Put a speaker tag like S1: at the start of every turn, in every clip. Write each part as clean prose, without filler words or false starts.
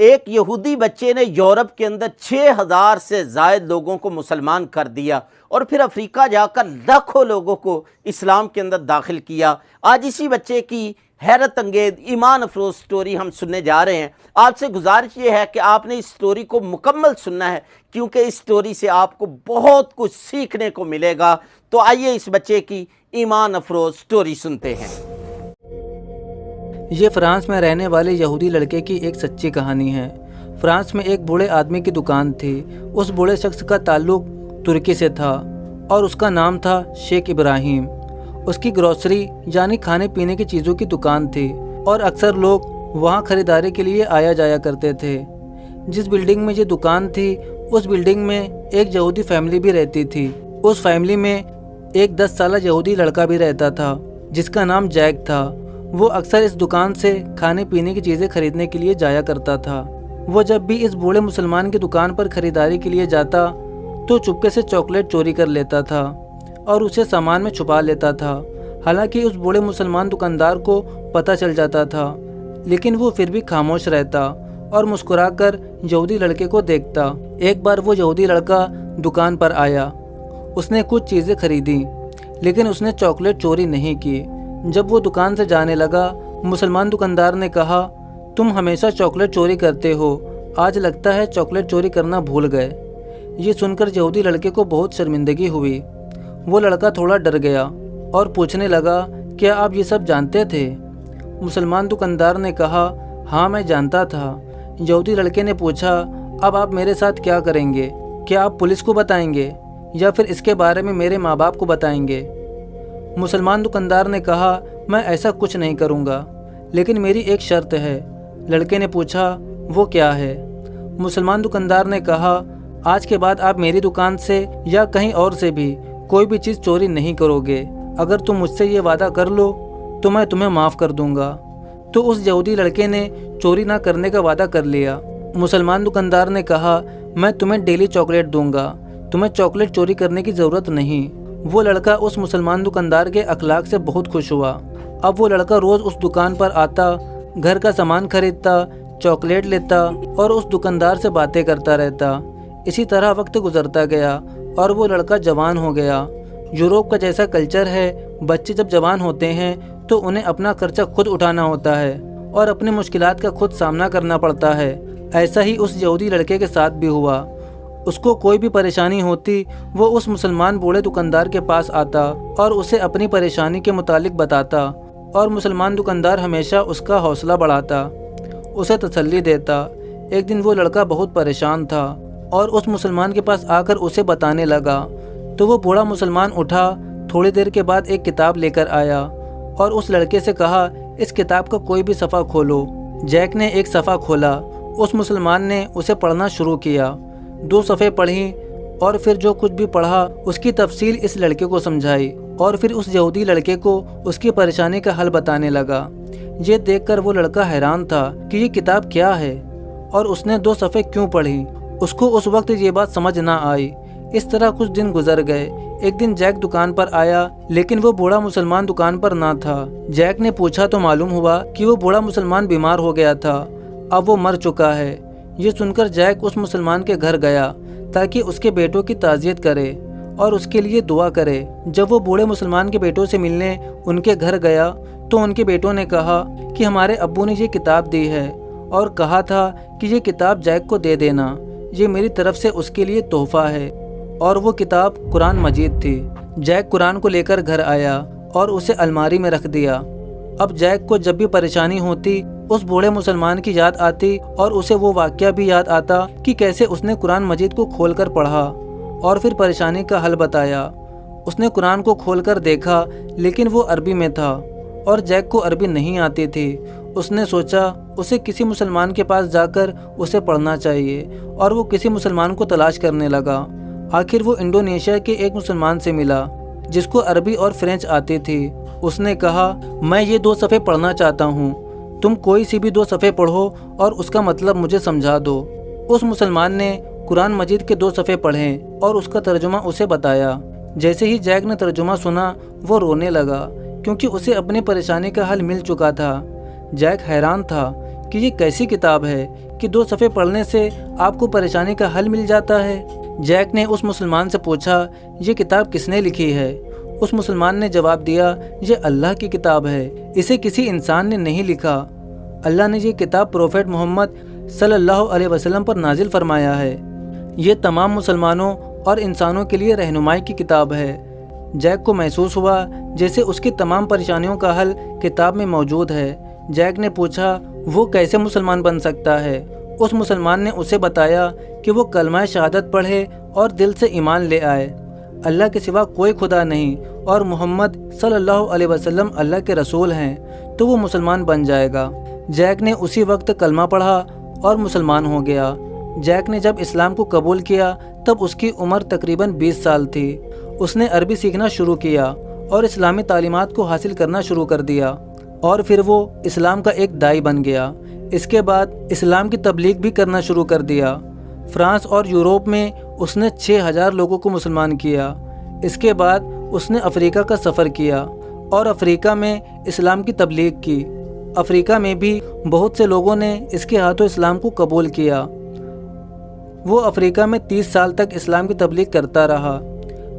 S1: ایک یہودی بچے نے یورپ کے اندر 6000 سے زائد لوگوں کو مسلمان کر دیا اور پھر افریقہ جا کر لاکھوں لوگوں کو اسلام کے اندر داخل کیا۔ آج اسی بچے کی حیرت انگیز ایمان افروز سٹوری ہم سننے جا رہے ہیں۔ آپ سے گزارش یہ ہے کہ آپ نے اس سٹوری کو مکمل سننا ہے، کیونکہ اس سٹوری سے آپ کو بہت کچھ سیکھنے کو ملے گا۔ تو آئیے اس بچے کی ایمان افروز سٹوری سنتے ہیں۔
S2: یہ فرانس میں رہنے والے یہودی لڑکے کی ایک سچی کہانی ہے۔ فرانس میں ایک بوڑھے آدمی کی دکان تھی۔ اس بوڑھے شخص کا تعلق ترکی سے تھا اور اس کا نام تھا شیخ ابراہیم۔ اس کی گروسری یعنی کھانے پینے کی چیزوں کی دکان تھی اور اکثر لوگ وہاں خریداری کے لیے آیا جایا کرتے تھے۔ جس بلڈنگ میں یہ دکان تھی اس بلڈنگ میں ایک یہودی فیملی بھی رہتی تھی۔ اس فیملی میں ایک 10 سالہ یہودی لڑکا بھی رہتا تھا جس کا نام جیک تھا۔ وہ اکثر اس دکان سے کھانے پینے کی چیزیں خریدنے کے لیے جایا کرتا تھا۔ وہ جب بھی اس بوڑھے مسلمان کی دکان پر خریداری کے لیے جاتا تو چپکے سے چاکلیٹ چوری کر لیتا تھا اور اسے سامان میں چھپا لیتا تھا۔ حالانکہ اس بوڑھے مسلمان دکاندار کو پتہ چل جاتا تھا، لیکن وہ پھر بھی خاموش رہتا اور مسکرا کر یہودی لڑکے کو دیکھتا۔ ایک بار وہ یہودی لڑکا دکان پر آیا۔ اس نے کچھ چیزیں خریدیں لیکن اس نے چاکلیٹ چوری نہیں کی۔ جب وہ دکان سے جانے لگا، مسلمان دکاندار نے کہا، تم ہمیشہ چاکلیٹ چوری کرتے ہو، آج لگتا ہے چاکلیٹ چوری کرنا بھول گئے۔ یہ سن کر یہودی لڑکے کو بہت شرمندگی ہوئی۔ وہ لڑکا تھوڑا ڈر گیا اور پوچھنے لگا، کیا آپ یہ سب جانتے تھے؟ مسلمان دکاندار نے کہا، ہاں میں جانتا تھا۔ یہودی لڑکے نے پوچھا، اب آپ میرے ساتھ کیا کریں گے؟ کیا آپ پولیس کو بتائیں گے یا پھر اس کے بارے میں میرے ماں باپ کو بتائیں گے؟ مسلمان دکاندار نے کہا، میں ایسا کچھ نہیں کروں گا، لیکن میری ایک شرط ہے۔ لڑکے نے پوچھا، وہ کیا ہے؟ مسلمان دکاندار نے کہا، آج کے بعد آپ میری دکان سے یا کہیں اور سے بھی کوئی بھی چیز چوری نہیں کرو گے۔ اگر تم مجھ سے یہ وعدہ کر لو تو میں تمہیں معاف کر دوں گا۔ تو اس یہودی لڑکے نے چوری نہ کرنے کا وعدہ کر لیا۔ مسلمان دکاندار نے کہا، میں تمہیں ڈیلی چاکلیٹ دوں گا، تمہیں چاکلیٹ چوری کرنے کی ضرورت نہیں۔ وہ لڑکا اس مسلمان دکاندار کے اخلاق سے بہت خوش ہوا۔ اب وہ لڑکا روز اس دکان پر آتا، گھر کا سامان خریدتا، چاکلیٹ لیتا اور اس دکاندار سے باتیں کرتا رہتا۔ اسی طرح وقت گزرتا گیا اور وہ لڑکا جوان ہو گیا۔ یوروپ کا جیسا کلچر ہے، بچے جب جوان ہوتے ہیں تو انہیں اپنا خرچہ خود اٹھانا ہوتا ہے اور اپنی مشکلات کا خود سامنا کرنا پڑتا ہے۔ ایسا ہی اس یہودی لڑکے کے ساتھ بھی ہوا۔ اس کو کوئی بھی پریشانی ہوتی وہ اس مسلمان بوڑھے دکاندار کے پاس آتا اور اسے اپنی پریشانی کے متعلق بتاتا، اور مسلمان دکاندار ہمیشہ اس کا حوصلہ بڑھاتا، اسے تسلی دیتا۔ ایک دن وہ لڑکا بہت پریشان تھا اور اس مسلمان کے پاس آ کر اسے بتانے لگا تو وہ بوڑھا مسلمان اٹھا، تھوڑی دیر کے بعد ایک کتاب لے کر آیا اور اس لڑکے سے کہا، اس کتاب کا کوئی بھی صفحہ کھولو۔ جیک نے ایک صفحہ کھولا۔ اس مسلمان نے اسے پڑھنا شروع کیا۔ 2 صفحے پڑھی اور پھر جو کچھ بھی پڑھا اس کی تفصیل اس لڑکے کو سمجھائی اور پھر اس یہودی لڑکے کو اس کی پریشانی کا حل بتانے لگا۔ یہ دیکھ کر وہ لڑکا حیران تھا کہ یہ کتاب کیا ہے اور اس نے 2 صفحے کیوں پڑھی۔ اس کو اس وقت یہ بات سمجھ نہ آئی۔ اس طرح کچھ دن گزر گئے۔ ایک دن جیک دکان پر آیا لیکن وہ بوڑھا مسلمان دکان پر نہ تھا۔ جیک نے پوچھا تو معلوم ہوا کہ وہ بوڑھا مسلمان بیمار ہو گیا تھا، اب وہ مر چکا ہے۔ یہ سن کر جیک اس مسلمان کے گھر گیا تاکہ اس کے بیٹوں کی تعزیت کرے اور اس کے لیے دعا کرے۔ جب وہ بوڑھے مسلمان کے بیٹوں سے ملنے ان کے گھر گیا تو ان کے بیٹوں نے کہا کہ ہمارے ابو نے یہ کتاب دی ہے اور کہا تھا کہ یہ کتاب جیک کو دے دینا، یہ میری طرف سے اس کے لیے تحفہ ہے۔ اور وہ کتاب قرآن مجید تھی۔ جیک قرآن کو لے کر گھر آیا اور اسے الماری میں رکھ دیا۔ اب جیک کو جب بھی پریشانی ہوتی اس بوڑھے مسلمان کی یاد آتی اور اسے وہ واقعہ بھی یاد آتا کہ کیسے اس نے قرآن مجید کو کھول کر پڑھا اور پھر پریشانی کا حل بتایا۔ اس نے قرآن کو کھول کر دیکھا لیکن وہ عربی میں تھا اور جیک کو عربی نہیں آتی تھی۔ اس نے سوچا اسے کسی مسلمان کے پاس جا کر اسے پڑھنا چاہیے اور وہ کسی مسلمان کو تلاش کرنے لگا۔ آخر وہ انڈونیشیا کے ایک مسلمان سے ملا جس کو عربی اور فرینچ آتی تھی۔ اس نے کہا، میں یہ 2 صفحے پڑھنا چاہتا ہوں، تم کوئی سی بھی 2 صفحے پڑھو اور اس کا مطلب مجھے سمجھا دو۔ اس مسلمان نے قرآن مجید کے 2 صفحے پڑھے اور اس کا ترجمہ اسے بتایا۔ جیسے ہی جیک نے ترجمہ سنا وہ رونے لگا کیونکہ اسے اپنی پریشانی کا حل مل چکا تھا۔ جیک حیران تھا کہ یہ کیسی کتاب ہے کہ 2 صفحے پڑھنے سے آپ کو پریشانی کا حل مل جاتا ہے؟ جیک نے اس مسلمان سے پوچھا، یہ کتاب کس نے لکھی ہے؟ اس مسلمان نے جواب دیا، یہ اللہ کی کتاب ہے، اسے کسی انسان نے نہیں لکھا۔ اللہ نے یہ کتاب پروفیٹ محمد صلی اللہ علیہ وسلم پر نازل فرمایا ہے۔ یہ تمام مسلمانوں اور انسانوں کے لیے رہنمائی کی کتاب ہے۔ جیک کو محسوس ہوا جیسے اس کی تمام پریشانیوں کا حل کتاب میں موجود ہے۔ جیک نے پوچھا، وہ کیسے مسلمان بن سکتا ہے؟ اس مسلمان نے اسے بتایا کہ وہ کلمہ شہادت پڑھے اور دل سے ایمان لے آئے، اللہ کے سوا کوئی خدا نہیں اور محمد صلی اللہ علیہ وسلم اللہ کے رسول ہیں، تو وہ مسلمان بن جائے گا۔ جیک نے اسی وقت کلمہ پڑھا اور مسلمان ہو گیا۔ جیک نے جب اسلام کو قبول کیا تب اس کی عمر تقریباً 20 سال تھی۔ اس نے عربی سیکھنا شروع کیا اور اسلامی تعلیمات کو حاصل کرنا شروع کر دیا، اور پھر وہ اسلام کا ایک داعی بن گیا۔ اس کے بعد اسلام کی تبلیغ بھی کرنا شروع کر دیا۔ فرانس اور یورپ میں اس نے 6000 لوگوں کو مسلمان کیا۔ اس کے بعد اس نے افریقہ کا سفر کیا اور افریقہ میں اسلام کی تبلیغ کی۔ افریقہ میں بھی بہت سے لوگوں نے اس کے ہاتھوں اسلام کو قبول کیا۔ وہ افریقہ میں 30 سال تک اسلام کی تبلیغ کرتا رہا۔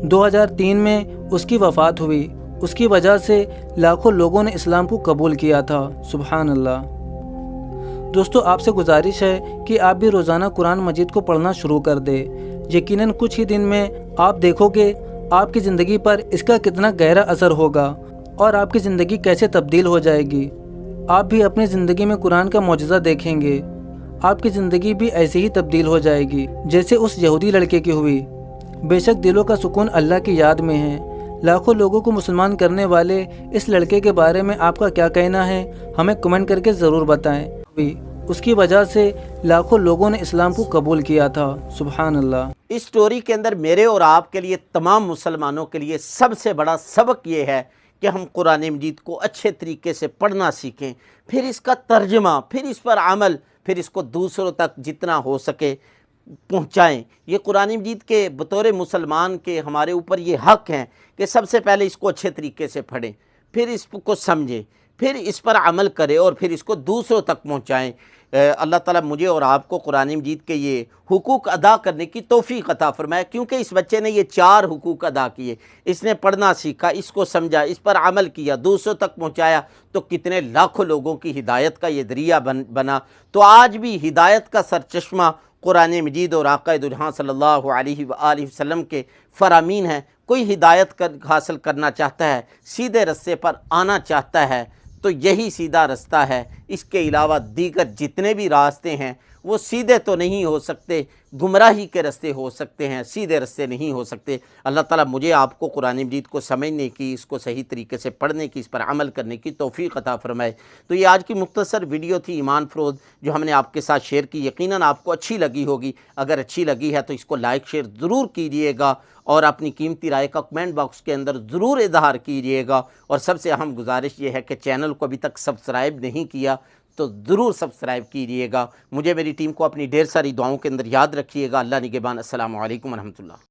S2: 2003 میں اس کی وفات ہوئی۔ اس کی وجہ سے لاکھوں لوگوں نے اسلام کو قبول کیا تھا۔ سبحان اللہ۔ دوستو، آپ سے گزارش ہے کہ آپ بھی روزانہ قرآن مجید کو پڑھنا شروع کر دیں۔ یقیناً کچھ ہی دن میں آپ دیکھو گے آپ کی زندگی پر اس کا کتنا گہرا اثر ہوگا اور آپ کی زندگی کیسے تبدیل ہو جائے گی۔ آپ بھی اپنی زندگی میں قرآن کا معجزہ دیکھیں گے۔ آپ کی زندگی بھی ایسے ہی تبدیل ہو جائے گی جیسے اس یہودی لڑکے کی ہوئی۔ بے شک دلوں کا سکون اللہ کی یاد میں ہے۔ لاکھوں لوگوں کو مسلمان کرنے والے اس لڑکے کے بارے میں آپ کا کیا کہنا ہے؟ ہمیں کمنٹ کر کے ضرور بتائیں۔ اس کی وجہ سے لاکھوں لوگوں نے اسلام کو قبول کیا تھا۔ سبحان اللہ۔
S1: اس سٹوری کے اندر میرے اور آپ کے لیے، تمام مسلمانوں کے لیے سب سے بڑا سبق یہ ہے کہ ہم قرآن مجید کو اچھے طریقے سے پڑھنا سیکھیں، پھر اس کا ترجمہ، پھر اس پر عمل، پھر اس کو دوسروں تک جتنا ہو سکے پہنچائیں۔ یہ قرآن مجید کے بطور مسلمان کے ہمارے اوپر یہ حق ہیں کہ سب سے پہلے اس کو اچھے طریقے سے پڑھیں، پھر اس کو سمجھیں، پھر اس پر عمل کریں اور پھر اس کو دوسروں تک پہنچائیں۔ اللہ تعالیٰ مجھے اور آپ کو قرآن مجید کے یہ حقوق ادا کرنے کی توفیق عطا فرمائے، کیونکہ اس بچے نے یہ 4 حقوق ادا کیے۔ اس نے پڑھنا سیکھا، اس کو سمجھا، اس پر عمل کیا، دوسروں تک پہنچایا، تو کتنے لاکھوں لوگوں کی ہدایت کا یہ ذریعہ بنا۔ تو آج بھی ہدایت کا سرچشمہ قرآن مجید اور آقا دو جہاں صلی اللہ علیہ وآلہ وسلم کے فرامین ہیں۔ کوئی ہدایت حاصل کرنا چاہتا ہے، سیدھے رستے پر آنا چاہتا ہے، تو یہی سیدھا رستہ ہے۔ اس کے علاوہ دیگر جتنے بھی راستے ہیں وہ سیدھے تو نہیں ہو سکتے، گمراہی کے راستے ہو سکتے ہیں، سیدھے راستے نہیں ہو سکتے۔ اللہ تعالیٰ مجھے آپ کو قرآن مجید کو سمجھنے کی، اس کو صحیح طریقے سے پڑھنے کی، اس پر عمل کرنے کی توفیق عطا فرمائے۔ تو یہ آج کی مختصر ویڈیو تھی ایمان فروز، جو ہم نے آپ کے ساتھ شیئر کی۔ یقیناً آپ کو اچھی لگی ہوگی۔ اگر اچھی لگی ہے تو اس کو لائک شیئر ضرور کیجیے گا اور اپنی قیمتی رائے کا کمنٹ باکس کے اندر ضرور اظہار کیجیے گا۔ اور سب سے اہم گزارش یہ ہے کہ چینل کو ابھی تک سبسکرائب نہیں کیا تو ضرور سبسکرائب کیجیے گا۔ مجھے، میری ٹیم کو اپنی ڈھیر ساری دعاؤں کے اندر یاد رکھیے گا۔ اللہ نگہبان۔ السلام علیکم ورحمۃ اللہ۔